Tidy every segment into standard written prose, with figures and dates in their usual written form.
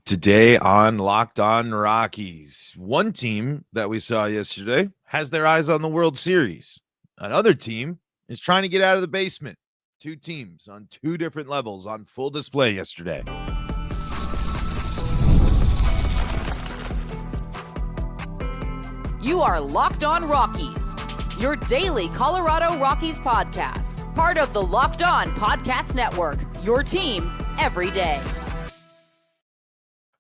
Today on Locked On Rockies, one team that we saw yesterday has their eyes on the World Series. Another team is trying to get out of the basement. Two teams on two different levels on full display yesterday. You are Locked On Rockies, your daily Colorado Rockies podcast. Part of the Locked On Podcast Network, your team every day.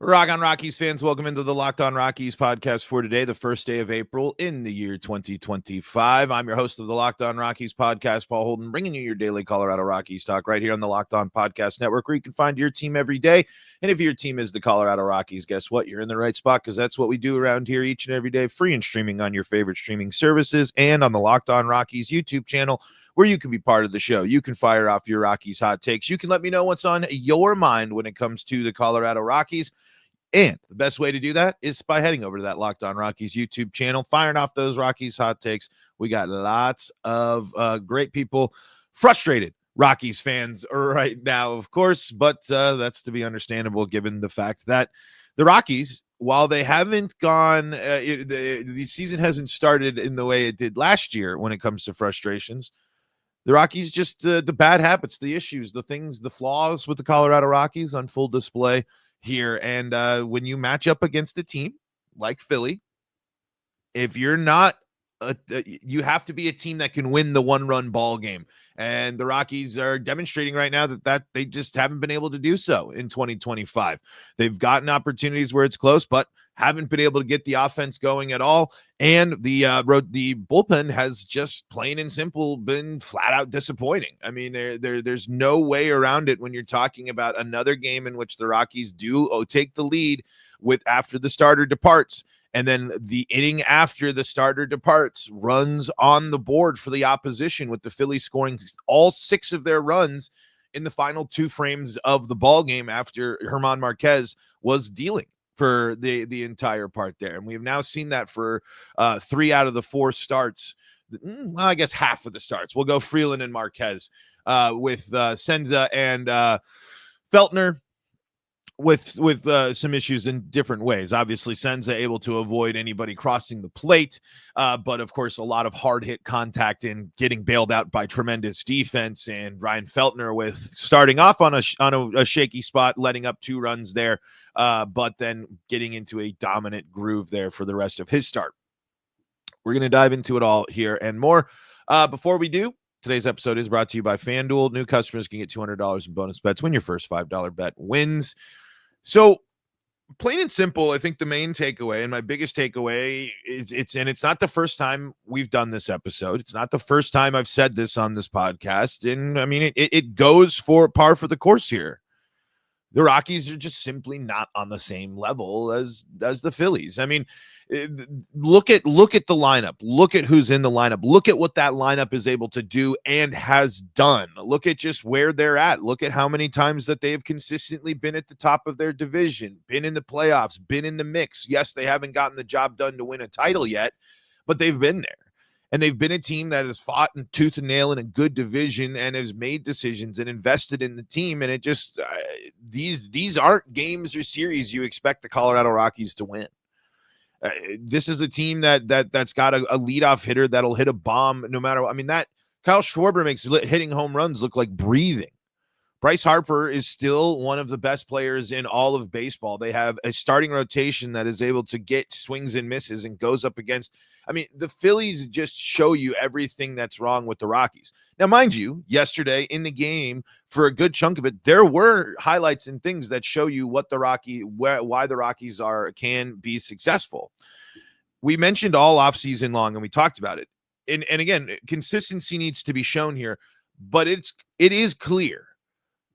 Rock on Rockies fans, welcome into the Locked On Rockies podcast for today, the first day of April in the year 2025. I'm your host of the Locked On Rockies podcast, Paul Holden, bringing you your daily Colorado Rockies talk right here on the Locked On Podcast Network, where you can find your team every day. And if your team is the Colorado Rockies, guess what? You're in the right spot, because that's what we do around here each and every day, free and streaming on your favorite streaming services and on the Locked On Rockies YouTube channel, where you can be part of the show. You can fire off your Rockies hot takes. You can let me know what's on your mind when it comes to the Colorado Rockies. And the best way to do that is by heading over to that Locked On Rockies YouTube channel, firing off those Rockies hot takes. We got lots of great people, frustrated Rockies fans right now, of course, but that's to be understandable given the fact that the Rockies, while they haven't gone, the season hasn't started in the way it did last year when it comes to frustrations. The Rockies just the bad habits, the issues, the things, the flaws with the Colorado Rockies on full display here. And when you match up against a team like Philly, if you're not you have to be a team that can win the one-run ball game, and the Rockies are demonstrating right now that they just haven't been able to do so in 2025. They've gotten opportunities where it's close, but haven't been able to get the offense going at all. And the bullpen has just plain and simple been flat out disappointing. I mean, there's no way around it when you're talking about another game in which the Rockies do take the lead with after the starter departs. And then the inning after the starter departs, runs on the board for the opposition, with the Phillies scoring all 6 of their runs in the final 2 frames of the ball game after German Marquez was dealing for the entire part there. And we've now seen that for 3 out of the 4 starts. Well, I guess half of the starts. We'll go Freeland and Marquez with Senza and Feltner with some issues in different ways. Obviously, Senza able to avoid anybody crossing the plate, but of course, a lot of hard hit contact and getting bailed out by tremendous defense. And Ryan Feltner with starting off on a shaky spot, letting up 2 runs there, but then getting into a dominant groove there for the rest of his start. We're going to dive into it all here and more. Before we do, today's episode is brought to you by FanDuel. New customers can get $200 in bonus bets when your first $5 bet wins. So, plain and simple, I think the main takeaway and my biggest takeaway is it's not the first time we've done this episode. It's not the first time I've said this on this podcast. And I mean, it goes for par for the course here. The Rockies are just simply not on the same level as the Phillies. I mean, look at the lineup. Look at who's in the lineup. Look at what that lineup is able to do and has done. Look at just where they're at. Look at how many times that they've consistently been at the top of their division, been in the playoffs, been in the mix. Yes, they haven't gotten the job done to win a title yet, but they've been there. And they've been a team that has fought in tooth and nail in a good division and has made decisions and invested in the team. And it just these aren't games or series you expect the Colorado Rockies to win. This is a team that's got a leadoff hitter that'll hit a bomb no matter what. I mean, that Kyle Schwarber makes hitting home runs look like breathing. Bryce Harper is still one of the best players in all of baseball. They have a starting rotation that is able to get swings and misses and goes up against. I mean, the Phillies just show you everything that's wrong with the Rockies. Now, mind you, yesterday in the game, for a good chunk of it, there were highlights and things that show you why the Rockies can be successful. We mentioned all offseason long, and we talked about it. And again, consistency needs to be shown here, but it is clear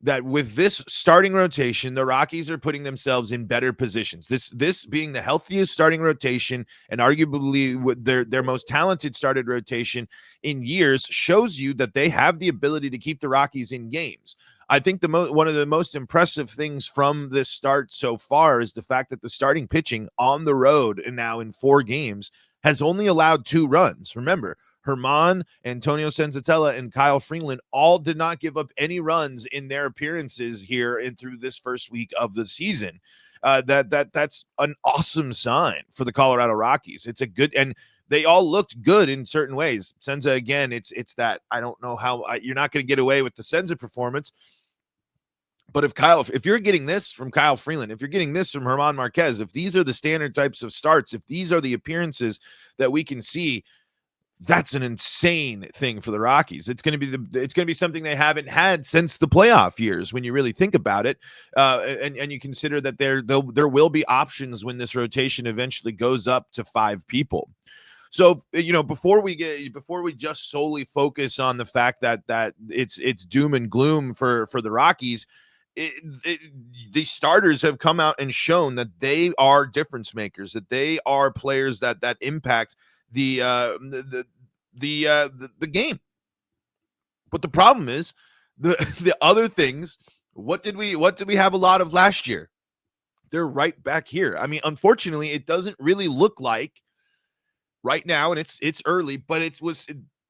that with this starting rotation, the Rockies are putting themselves in better positions. This being the healthiest starting rotation and arguably their most talented started rotation in years shows you that they have the ability to keep the Rockies in games. I think one of the most impressive things from this start so far is the fact that the starting pitching on the road and now in 4 games has only allowed 2 runs. Remember, German, Antonio Senzatella, and Kyle Freeland all did not give up any runs in their appearances here and through this first week of the season. That's an awesome sign for the Colorado Rockies. It's a good, and they all looked good in certain ways. Senza, again, it's that I don't know how you're not going to get away with the Senza performance. But if you're getting this from Kyle Freeland, if you're getting this from German Marquez, if these are the standard types of starts, if these are the appearances that we can see, that's an insane thing for the Rockies. It's going to be something they haven't had since the playoff years when you really think about it, and you consider that there will be options when this rotation eventually goes up to 5 people. So, before we just solely focus on the fact that it's doom and gloom for the Rockies, the starters have come out and shown that they are difference makers, that they are players that impact the game. But the problem is the other things. What did we have a lot of last year? They're right back here. I mean, unfortunately, it doesn't really look like right now, and it's early, but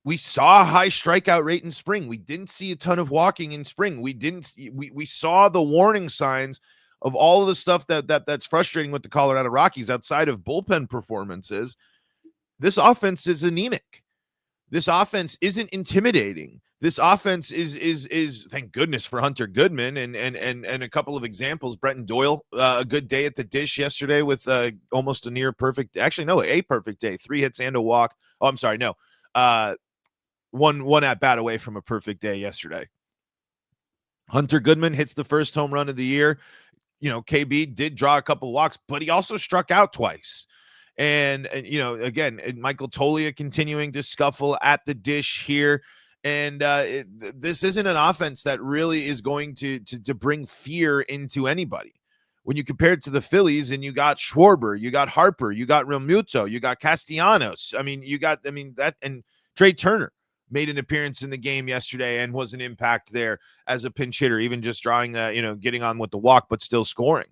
we saw a high strikeout rate in spring. We didn't see a ton of walking in spring. We saw the warning signs of all of the stuff that's frustrating with the Colorado Rockies outside of bullpen performances. This offense is anemic. This offense isn't intimidating. This offense is thank goodness for Hunter Goodman and a couple of examples. Brenton Doyle, a good day at the dish yesterday with almost a near perfect, actually no, a perfect day, 3 hits and a walk. Oh, I'm sorry, no, one at bat away from a perfect day yesterday. Hunter Goodman hits the first home run of the year. KB did draw a couple walks, but he also struck out twice. And again, Michael Toglia continuing to scuffle at the dish here. And this isn't an offense that really is going to bring fear into anybody. When you compare it to the Phillies, and you got Schwarber, you got Harper, you got Realmuto, you got Castellanos. And Trey Turner made an appearance in the game yesterday and was an impact there as a pinch hitter, even just drawing, getting on with the walk, but still scoring.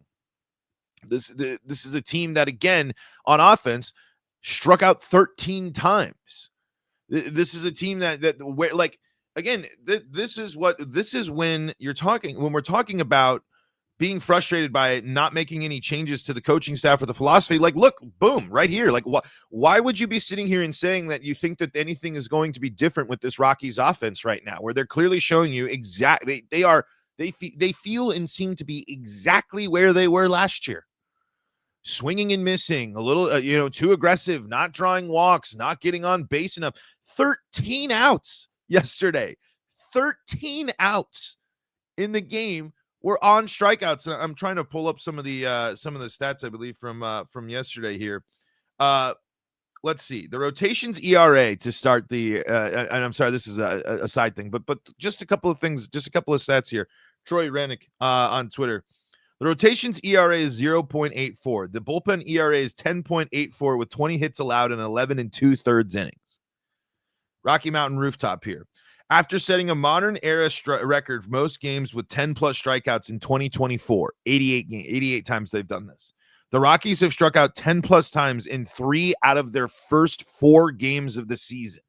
This is a team that, again, on offense, struck out 13 times. This is a team that again, this is when we're talking about being frustrated by it, not making any changes to the coaching staff or the philosophy. Like, look, boom, right here. Like, why would you be sitting here and saying that you think that anything is going to be different with this Rockies offense right now, where they're clearly showing you exactly they feel and seem to be exactly where they were last year. Swinging and missing, a little, too aggressive, not drawing walks, not getting on base enough. 13 outs yesterday. 13 outs in the game were on strikeouts. I'm trying to pull up some of the stats, I believe, from yesterday here. Let's see. The rotations ERA to start the and I'm sorry, this is a side thing, but just a couple of things, just a couple of stats here. Troy Rennick on Twitter. The rotations ERA is 0.84. The bullpen ERA is 10.84 with 20 hits allowed in 11 2/3 innings. Rocky Mountain Rooftop here. After setting a modern era record for most games with 10-plus strikeouts in 2024, 88 times they've done this. The Rockies have struck out 10-plus times in 3 out of their first 4 games of the season.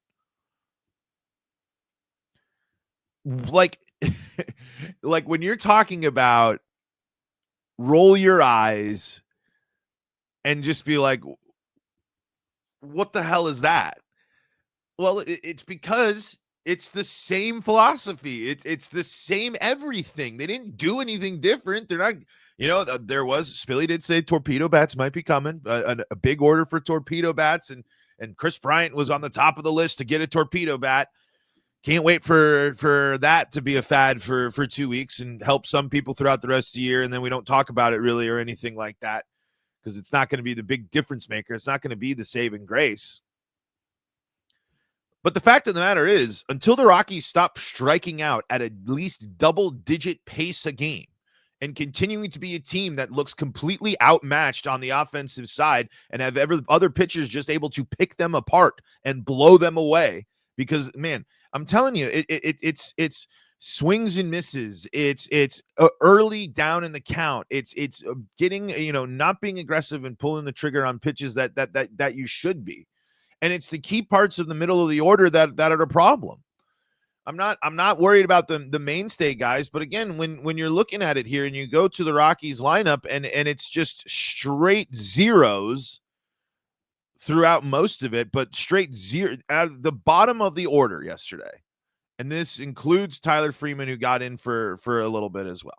Like when you're talking about roll your eyes and just be like, what the hell is that? Well, it's because it's the same philosophy. It's the same everything. They didn't do anything different. They're not, there was, Spilly did say torpedo bats might be coming, a big order for torpedo bats. And Chris Bryant was on the top of the list to get a torpedo bat. Can't wait for that to be a fad for 2 weeks and help some people throughout the rest of the year. And then we don't talk about it really or anything like that because it's not going to be the big difference maker. It's not going to be the saving grace. But the fact of the matter is, until the Rockies stop striking out at least double-digit pace a game and continuing to be a team that looks completely outmatched on the offensive side and have other pitchers just able to pick them apart and blow them away, because, man, I'm telling you, it's swings and misses. It's early down in the count. It's getting, not being aggressive and pulling the trigger on pitches that you should be. And it's the key parts of the middle of the order that are the problem. I'm not worried about the mainstay guys, but again, when you're looking at it here and you go to the Rockies lineup and it's just straight zeros throughout most of it, but straight zero at the bottom of the order yesterday. And this includes Tyler Freeman, who got in for a little bit as well.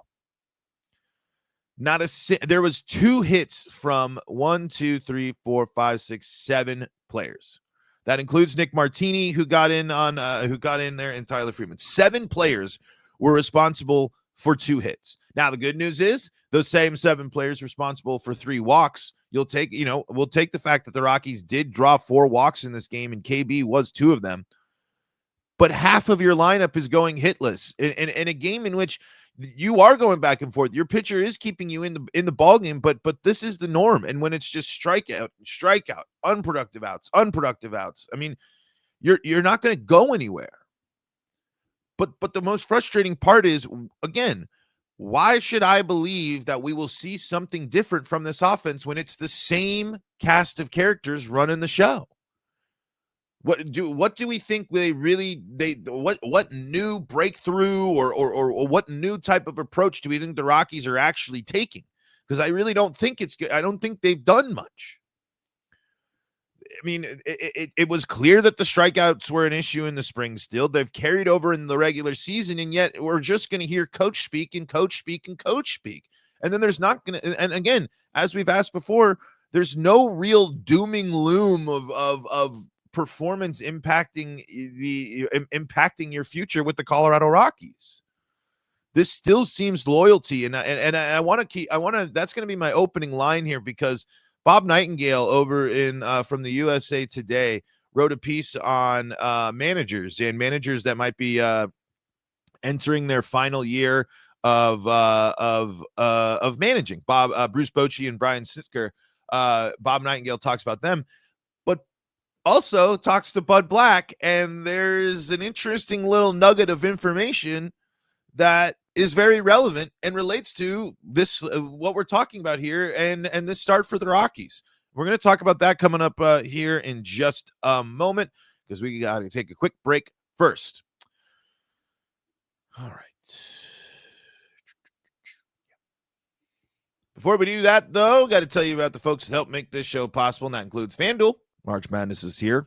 There was 2 hits from 1, 2, 3, 4, 5, 6, 7 players. That includes Nick Martini, who got in there, and Tyler Freeman. 7 players were responsible for 2 hits. Now, the good news is those same 7 players responsible for 3 walks. We'll take the fact that the Rockies did draw 4 walks in this game, and KB was 2 of them. But half of your lineup is going hitless in a game in which you are going back and forth. Your pitcher is keeping you in the ball game, but this is the norm. And when it's just strikeout, unproductive outs. I mean, you're not going to go anywhere. But the most frustrating part is, again, why should I believe that we will see something different from this offense when it's the same cast of characters running the show? What do we think what new breakthrough or what new type of approach do we think the Rockies are actually taking? Because I really don't think I don't think they've done much. I mean, it was clear that the strikeouts were an issue in the spring still. They've carried over in the regular season, and yet we're just going to hear coach speak and coach speak and coach speak. And then there's not going to, and again, as we've asked before, there's no real dooming loom of performance impacting your future with the Colorado Rockies. This still seems loyalty, and I want to that's going to be my opening line here, because Bob Nightingale over in from the USA Today wrote a piece on managers that might be entering their final year of managing. Bruce Bochy and Brian Snitker. Bob Nightingale talks about them, but also talks to Bud Black, and there's an interesting little nugget of information that is very relevant and relates to this, what we're talking about here, and this start for the Rockies. We're going to talk about that coming up here in just a moment, because we got to take a quick break first. All right. Before we do that, though, got to tell you about the folks that help make this show possible, and that includes FanDuel. March Madness is here,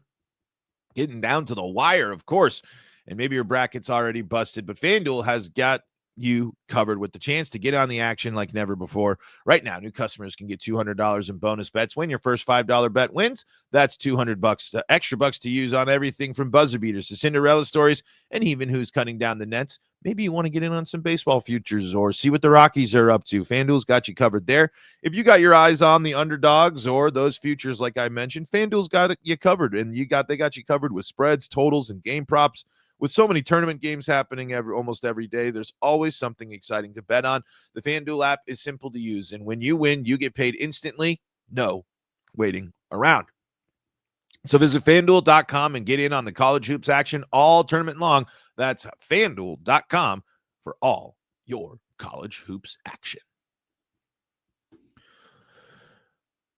getting down to the wire, of course, and maybe your bracket's already busted, but FanDuel has got you covered with the chance to get on the action like never before. Right now, new customers can get $200 in bonus bets when your first $5 bet wins. That's $200 extra bucks to use on everything from buzzer beaters to Cinderella stories, and even who's cutting down the nets. Maybe you want to get in on some baseball futures or see what the Rockies are up to. FanDuel's got you covered there. If you got your eyes on the underdogs or those futures like I mentioned, FanDuel's got you covered, and they got you covered with spreads, totals, and game props. With so many tournament games happening almost every day, there's always something exciting to bet on. The FanDuel app is simple to use, and when you win, you get paid instantly. No waiting around. So visit FanDuel.com and get in on the college hoops action all tournament long. That's FanDuel.com for all your college hoops action.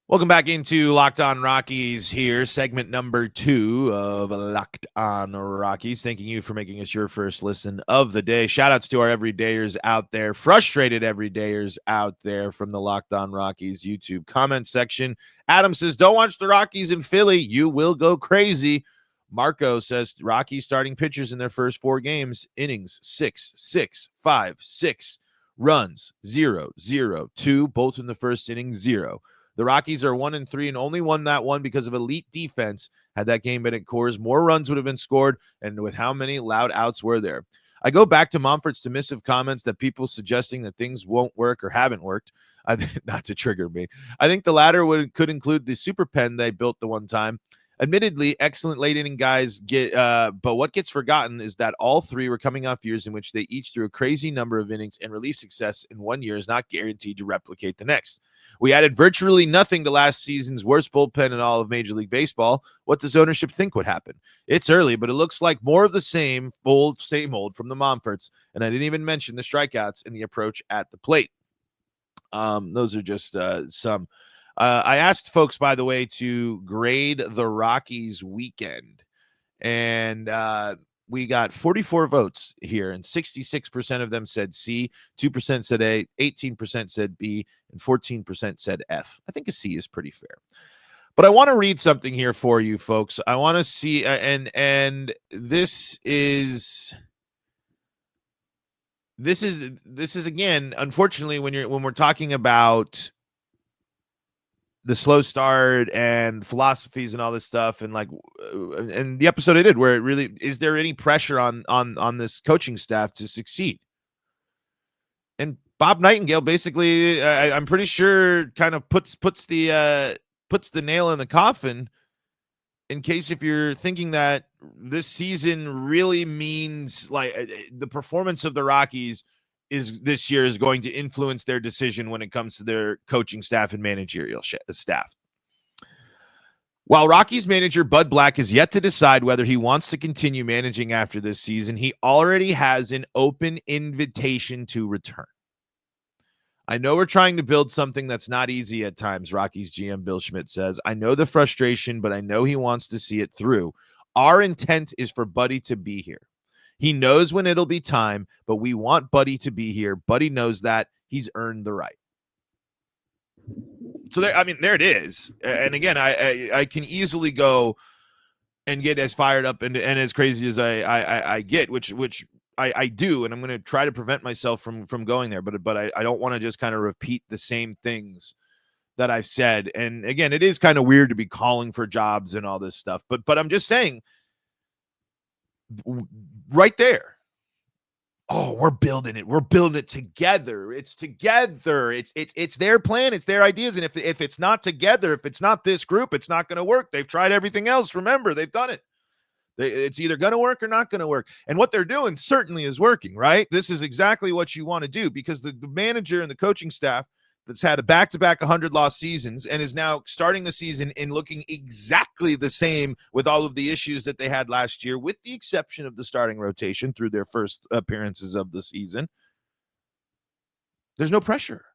Welcome back into Locked On Rockies here, segment number 2 of Locked On Rockies. Thanking you for making us your first listen of the day. Shout-outs to our everydayers out there, frustrated everydayers out there from the Locked On Rockies YouTube comment section. Adam says, don't watch the Rockies in Philly. You will go crazy. Marco says, Rockies starting pitchers in their first 4 games, innings 6, 6, 5, 6, runs 0, 0, 2, both in the first inning 0. The Rockies are 1-3 and only won that one because of elite defense. Had that game been at Coors, more runs would have been scored, and with how many loud outs were there? I go back to Monfort's dismissive comments that people suggesting that things won't work or haven't worked. Not to trigger me. I think the latter could include the super pen they built the one time. Admittedly, excellent late inning guys but what gets forgotten is that all 3 were coming off years in which they each threw a crazy number of innings, and relief success in one year is not guaranteed to replicate the next. We added virtually nothing to last season's worst bullpen in all of Major League Baseball. What does ownership think would happen? It's early, but it looks like more of the same old from the Monforts, and I didn't even mention the strikeouts and the approach at the plate. Those are just some. I asked folks, by the way, to grade the Rockies weekend. And we got 44 votes here, and 66% of them said C, 2% said A, 18% said B, and 14% said F. I think a C is pretty fair. But I want to read something here for you folks. I want to see, and this is again, unfortunately, when we're talking about the slow start and philosophies and all this stuff, and and the episode I did where it really is there any pressure on this coaching staff to succeed? And Bob Nightingale basically, I'm pretty sure, kind of puts the nail in the coffin. In case if you're thinking that this season really means the performance of the Rockies this year is going to influence their decision when it comes to their coaching staff and managerial staff. While Rockies manager Bud Black is yet to decide whether he wants to continue managing after this season, he already has an open invitation to return. I know we're trying to build something that's not easy at times, Rockies GM Bill Schmidt says. I know the frustration, but I know he wants to see it through. Our intent is for Buddy to be here. He knows when it'll be time, but we want Buddy to be here. Buddy knows that. He's earned the right. So there it is. And again, I can easily go and get as fired up and as crazy as I get, which I do, and I'm going to try to prevent myself from going there, but I don't want to just kind of repeat the same things that I've said. And again, it is kind of weird to be calling for jobs and all this stuff, but I'm just saying right there. Oh, we're building it. We're building it together. It's together. It's their plan. It's their ideas. And if it's not together, if it's not this group, it's not going to work. They've tried everything else. Remember, they've done it. It's either going to work or not going to work. And what they're doing certainly is working, right? This is exactly what you want to do, because the manager and the coaching staff that's had a back-to-back 100-loss seasons and is now starting the season in looking exactly the same with all of the issues that they had last year, with the exception of the starting rotation through their first appearances of the season. There's no pressure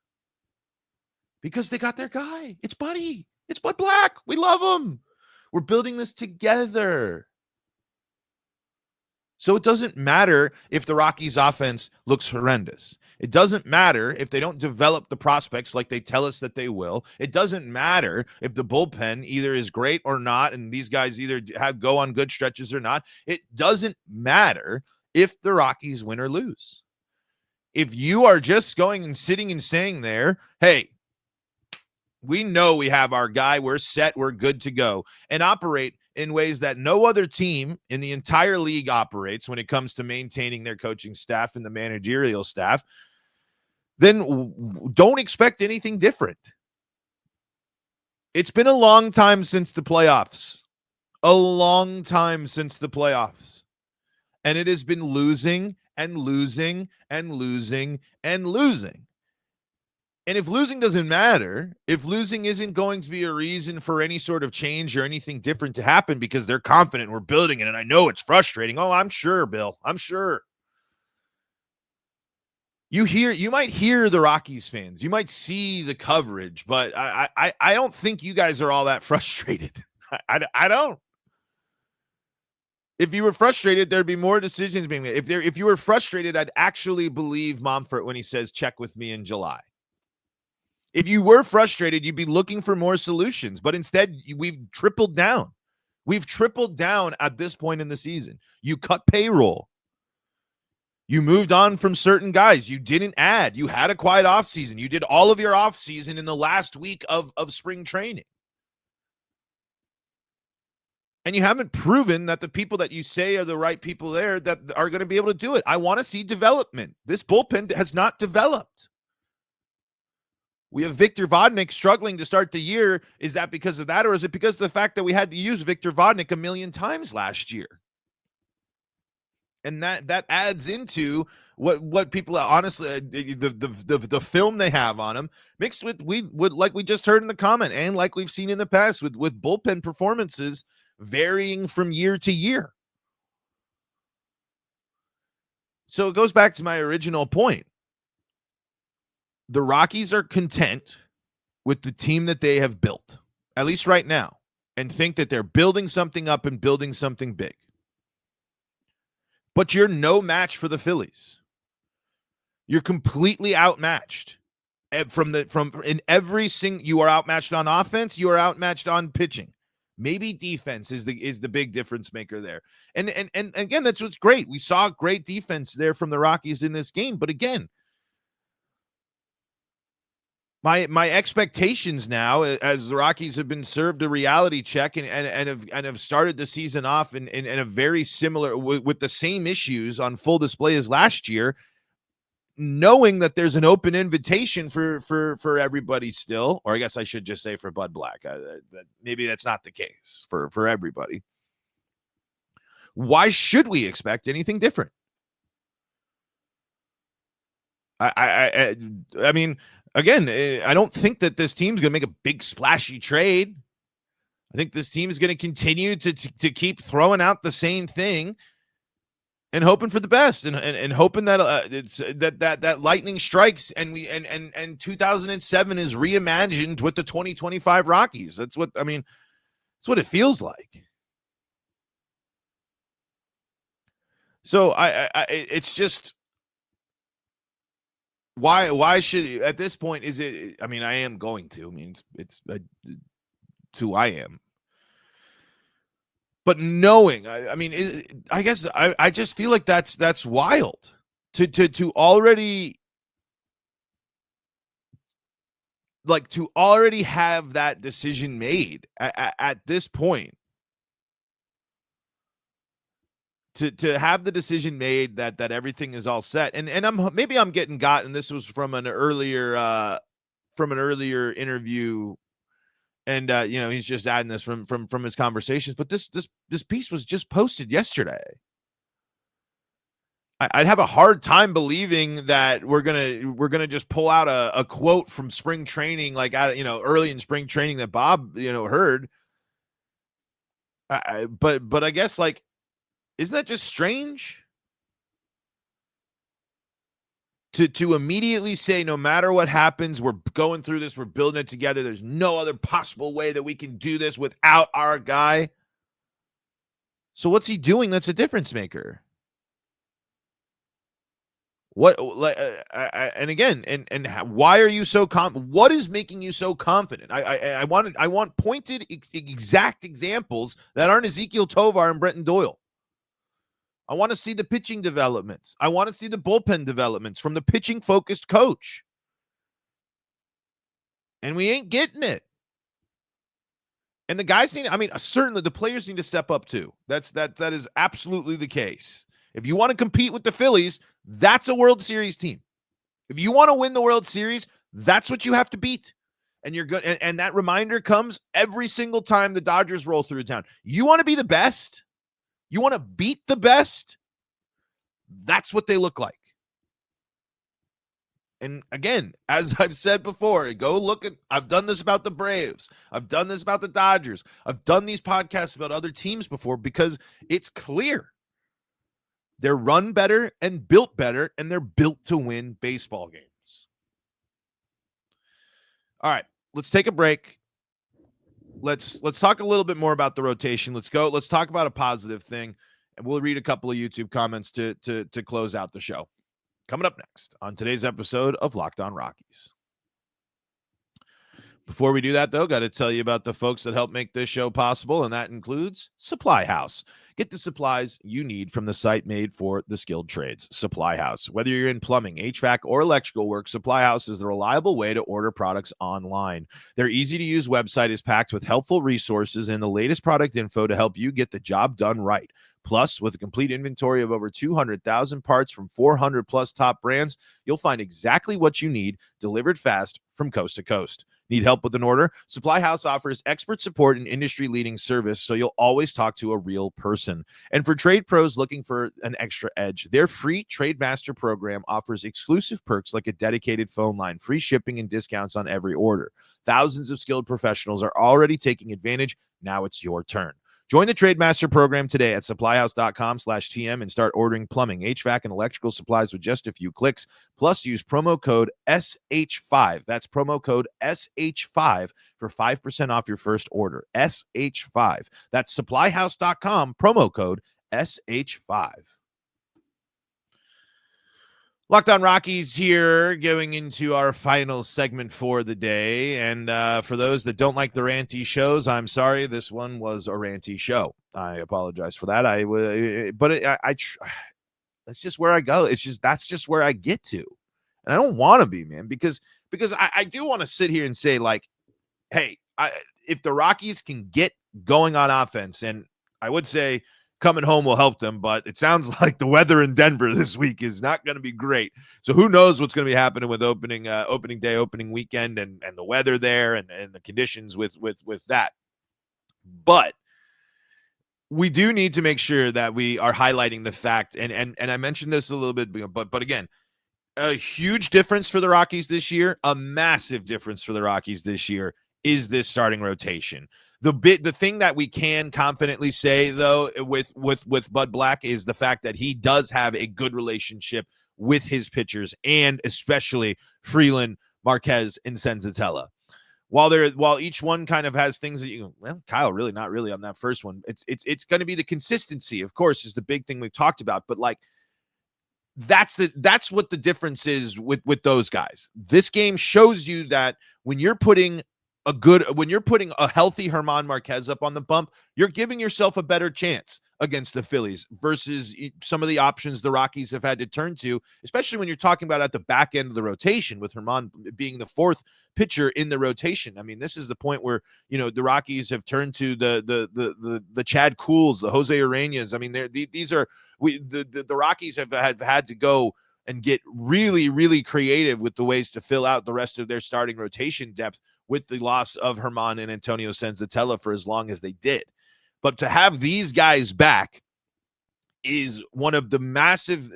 because they got their guy. It's Buddy. It's Bud Black. We love him. We're building this together. So it doesn't matter if the Rockies offense looks horrendous. It doesn't matter if they don't develop the prospects like they tell us that they will. It doesn't matter if the bullpen either is great or not, and these guys either go on good stretches or not. It doesn't matter if the Rockies win or lose. If you are just going and sitting and saying there, hey, we know we have our guy, we're set, we're good to go, and operate in ways that no other team in the entire league operates when it comes to maintaining their coaching staff and the managerial staff, then don't expect anything different. It's been a long time since the playoffs. A long time since the playoffs. And it has been losing and losing and losing and losing. And if losing doesn't matter, if losing isn't going to be a reason for any sort of change or anything different to happen because they're confident we're building it, and I know it's frustrating. Oh, I'm sure, Bill. I'm sure. You might hear the Rockies fans. You might see the coverage, but I don't think you guys are all that frustrated. I don't. If you were frustrated, there'd be more decisions being made. If you were frustrated, I'd actually believe Momfort when he says, check with me in July. If you were frustrated, you'd be looking for more solutions. But instead, we've tripled down. We've tripled down at this point in the season. You cut payroll. You moved on from certain guys. You didn't add. You had a quiet offseason. You did all of your offseason in the last week of spring training. And you haven't proven that the people that you say are the right people there that are going to be able to do it. I want to see development. This bullpen has not developed. We have Victor Vodnik struggling to start the year. Is that because of that, or is it because of the fact that we had to use Victor Vodnik a million times last year? And that adds into what people honestly the film they have on him, mixed with like we just heard in the comment, and like we've seen in the past with bullpen performances varying from year to year. So it goes back to my original point. The Rockies are content with the team that they have built, at least right now, and think that they're building something up and building something big. but you're no match for the Phillies. You're completely outmatched. In every single, you are outmatched on offense, you are outmatched on pitching. Maybe defense is the big difference maker there. And again, that's what's great. We saw great defense there from the Rockies in this game, but again, my expectations now, as the Rockies have been served a reality check and have started the season off in a very similar with the same issues on full display as last year, knowing that there's an open invitation for everybody still, or I guess I should just say for Bud Black. Maybe that's not the case for everybody. Why should we expect anything different? I mean, again, I don't think that this team's going to make a big splashy trade. I think this team is going to continue to keep throwing out the same thing and hoping for the best, and hoping that it's that lightning strikes and 2007 is reimagined with the 2025 Rockies. That's what it feels like. So it's just, why should, at this point, is it, I am going to, it's who I am. But knowing, I guess I just feel like that's wild to already, like, to already have that decision made at this point. To have the decision made that everything is all set, and I'm getting got, and this was from an earlier interview, and he's just adding this from his conversations, but this piece was just posted yesterday. I'd have a hard time believing that we're gonna just pull out a quote from spring training, like early in spring training, that Bob heard. But I guess, like, isn't that just strange? To immediately say, no matter what happens, we're going through this, we're building it together. There's no other possible way that we can do this without our guy. So what's he doing that's a difference maker? What, and again, and why are you so confident? What is making you so confident? I want pointed, exact examples that aren't Ezekiel Tovar and Brenton Doyle. I want to see the pitching developments. I want to see the bullpen developments from the pitching-focused coach. And we ain't getting it. And the guys certainly the players need to step up too. That is absolutely the case. If you want to compete with the Phillies, that's a World Series team. If you want to win the World Series, that's what you have to beat. And you're good. And that reminder comes every single time the Dodgers roll through town. You want to be the best? You want to beat the best? That's what they look like. And again, as I've said before, go look at, I've done this about the Braves. I've done this about the Dodgers. I've done these podcasts about other teams before, because it's clear. They're run better and built better, and they're built to win baseball games. All right, let's take a break. Let's talk a little bit more about the rotation. Let's talk about a positive thing, and we'll read a couple of YouTube comments to close out the show. Coming up next on today's episode of Locked On Rockies. Before we do that, though, got to tell you about the folks that help make this show possible, and that includes Supply House. Get the supplies you need from the site made for the skilled trades, Supply House. Whether you're in plumbing, HVAC, or electrical work, Supply House is the reliable way to order products online. Their easy-to-use website is packed with helpful resources and the latest product info to help you get the job done right. Plus, with a complete inventory of over 200,000 parts from 400-plus top brands, you'll find exactly what you need, delivered fast from coast to coast. Need help with an order? Supply House offers expert support and industry-leading service, so you'll always talk to a real person. And for trade pros looking for an extra edge, their free Trade Master program offers exclusive perks like a dedicated phone line, free shipping, and discounts on every order. Thousands of skilled professionals are already taking advantage. Now it's your turn. Join the Trade Master program today at supplyhouse.com/TM and start ordering plumbing, HVAC, and electrical supplies with just a few clicks. Plus, use promo code SH5. That's promo code SH5 for 5% off your first order. SH5. That's supplyhouse.com, promo code SH5. Locked On Rockies here, going into our final segment for the day. And for those that don't like the ranty shows, I'm sorry. This one was a ranty show. I apologize for that. That's just where I go. That's just where I get to. And I don't want to be, man, because I do want to sit here and say, like, hey, if the Rockies can get going on offense, and I would say coming home will help them, but it sounds like the weather in Denver this week is not going to be great. So who knows what's going to be happening with opening day, opening weekend, and the weather there, and the conditions with that. But we do need to make sure that we are highlighting the fact, and I mentioned this a little bit, but again, a huge difference for the Rockies this year, a massive difference for the Rockies this year is this starting rotation. The thing that we can confidently say, though, with Bud Black is the fact that he does have a good relationship with his pitchers, and especially Freeland, Marquez, and Senzatella. While each one kind of has things that Kyle, really not really on that first one. It's going to be the consistency, of course, is the big thing we've talked about, but like, that's what the difference is with those guys. This game shows you that when you're putting a healthy German Marquez up on the bump, you're giving yourself a better chance against the Phillies versus some of the options the Rockies have had to turn to, especially when you're talking about at the back end of the rotation with German being the fourth pitcher in the rotation. I mean, this is the point where, the Rockies have turned to the Chad Cools, the Jose Ureñas. I mean, the Rockies have had to go and get really, really creative with the ways to fill out the rest of their starting rotation depth with the loss of German and Antonio Senzatella for as long as they did. But to have these guys back is one of the massive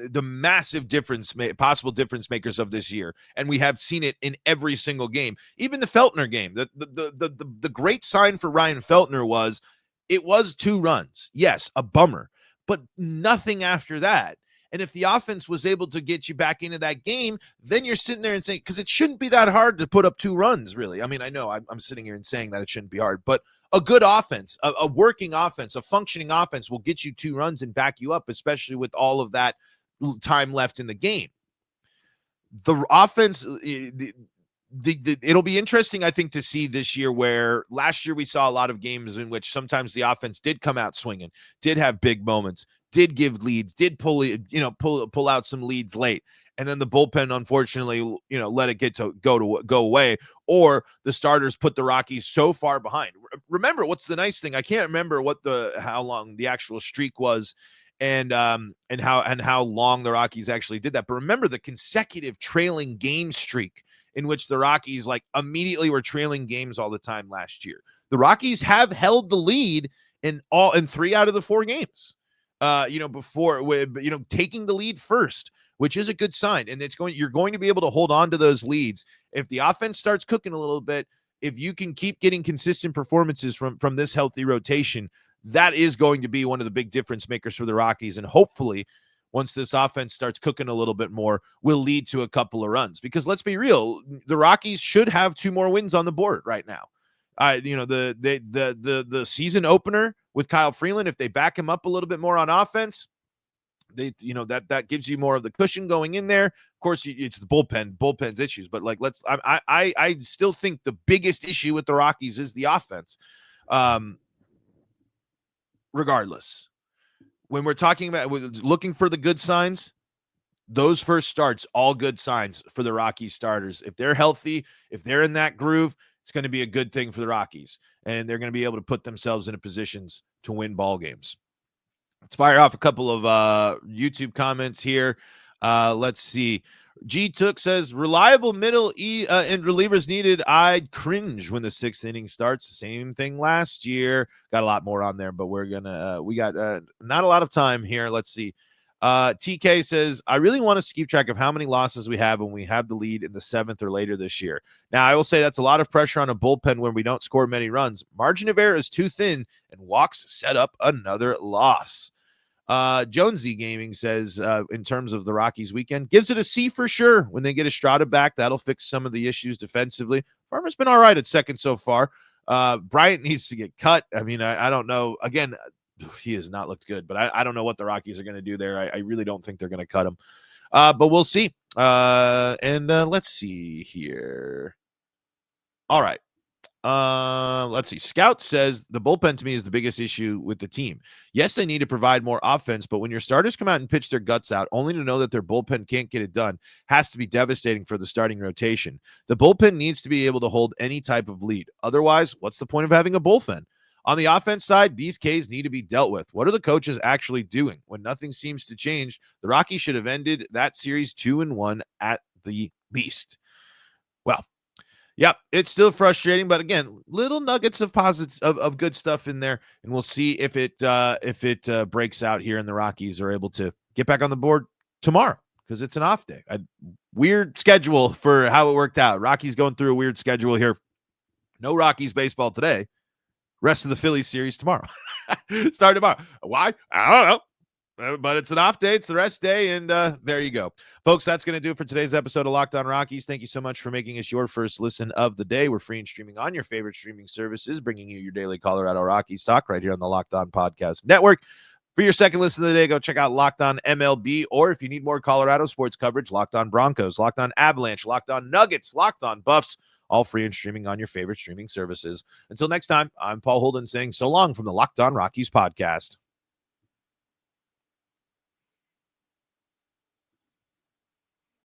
possible difference makers of this year. And we have seen it in every single game. Even the Feltner game, the great sign for Ryan Feltner was 2 runs. Yes, a bummer, but nothing after that. And if the offense was able to get you back into that game, then you're sitting there and saying, because it shouldn't be that hard to put up 2 runs, really. I mean, I know I'm sitting here and saying that it shouldn't be hard, but a good offense, a working offense, a functioning offense will get you 2 runs and back you up, especially with all of that time left in the game. The offense, it'll be interesting, I think, to see this year, where last year we saw a lot of games in which sometimes the offense did come out swinging, did have big moments, did give leads, did pull out some leads late. And then the bullpen, unfortunately, let it go away, or the starters put the Rockies so far behind. Remember, what's the nice thing? I can't remember how long the actual streak was, and how long the Rockies actually did that. But remember the consecutive trailing game streak in which the Rockies immediately were trailing games all the time last year. The Rockies have held the lead in 3 out of the 4 games. Before taking the lead first, which is a good sign. And you're going to be able to hold on to those leads. If the offense starts cooking a little bit, if you can keep getting consistent performances from this healthy rotation, that is going to be one of the big difference makers for the Rockies. And hopefully, once this offense starts cooking a little bit more, will lead to a couple of runs. Because let's be real, the Rockies should have 2 more wins on the board right now. The season opener with Kyle Freeland, if they back him up a little bit more on offense, that gives you more of the cushion going in there. Of course, it's the bullpen's issues, but I still think the biggest issue with the Rockies is the offense. Regardless, when we're talking about looking for the good signs, those first starts, all good signs for the Rockies starters. If they're healthy, if they're in that groove, it's going to be a good thing for the Rockies, and they're going to be able to put themselves into positions to win ball games. Let's fire off a couple of YouTube comments here. Let's see. G Took says, reliable middle and relievers needed. I'd cringe when the 6th inning starts. Same thing last year. Got a lot more on there, but we got not a lot of time here. Let's see. TK says, I really want us to keep track of how many losses we have when we have the lead in the 7th or later this year. Now, I will say that's a lot of pressure on a bullpen when we don't score many runs. Margin of error is too thin, and walks set up another loss. Jonesy Gaming says, in terms of the Rockies weekend, gives it a C for sure. When they get Estrada back, that'll fix some of the issues defensively. Farmer's been all right at second so far. Bryant needs to get cut. I mean, I don't know. Again, he has not looked good, but I don't know what the Rockies are going to do there. I really don't think they're going to cut him. But we'll see. And let's see here. All right. Let's see. Scout says the bullpen to me is the biggest issue with the team. Yes, they need to provide more offense, but when your starters come out and pitch their guts out, only to know that their bullpen can't get it done, has to be devastating for the starting rotation. The bullpen needs to be able to hold any type of lead. Otherwise, what's the point of having a bullpen? On the offense side, these Ks need to be dealt with. What are the coaches actually doing? When nothing seems to change, the Rockies should have ended that series 2-1 at the least. Well, yep, it's still frustrating, but again, little nuggets of positives of good stuff in there, and we'll see if it breaks out here, and the Rockies are able to get back on the board tomorrow because it's an off day. A weird schedule for how it worked out. Rockies going through a weird schedule here. No Rockies baseball today. Rest of the Phillies series tomorrow. Start tomorrow. Why? I don't know. But it's an off day. It's the rest day. And there you go. Folks, that's going to do it for today's episode of Locked On Rockies. Thank you so much for making us your first listen of the day. We're free and streaming on your favorite streaming services, bringing you your daily Colorado Rockies talk right here on the Locked On Podcast Network. For your second listen of the day, go check out Locked On MLB. Or if you need more Colorado sports coverage, Locked On Broncos, Locked On Avalanche, Locked On Nuggets, Locked On Buffs, all free and streaming on your favorite streaming services. Until next time, I'm Paul Holden saying so long from the Locked On Rockies podcast.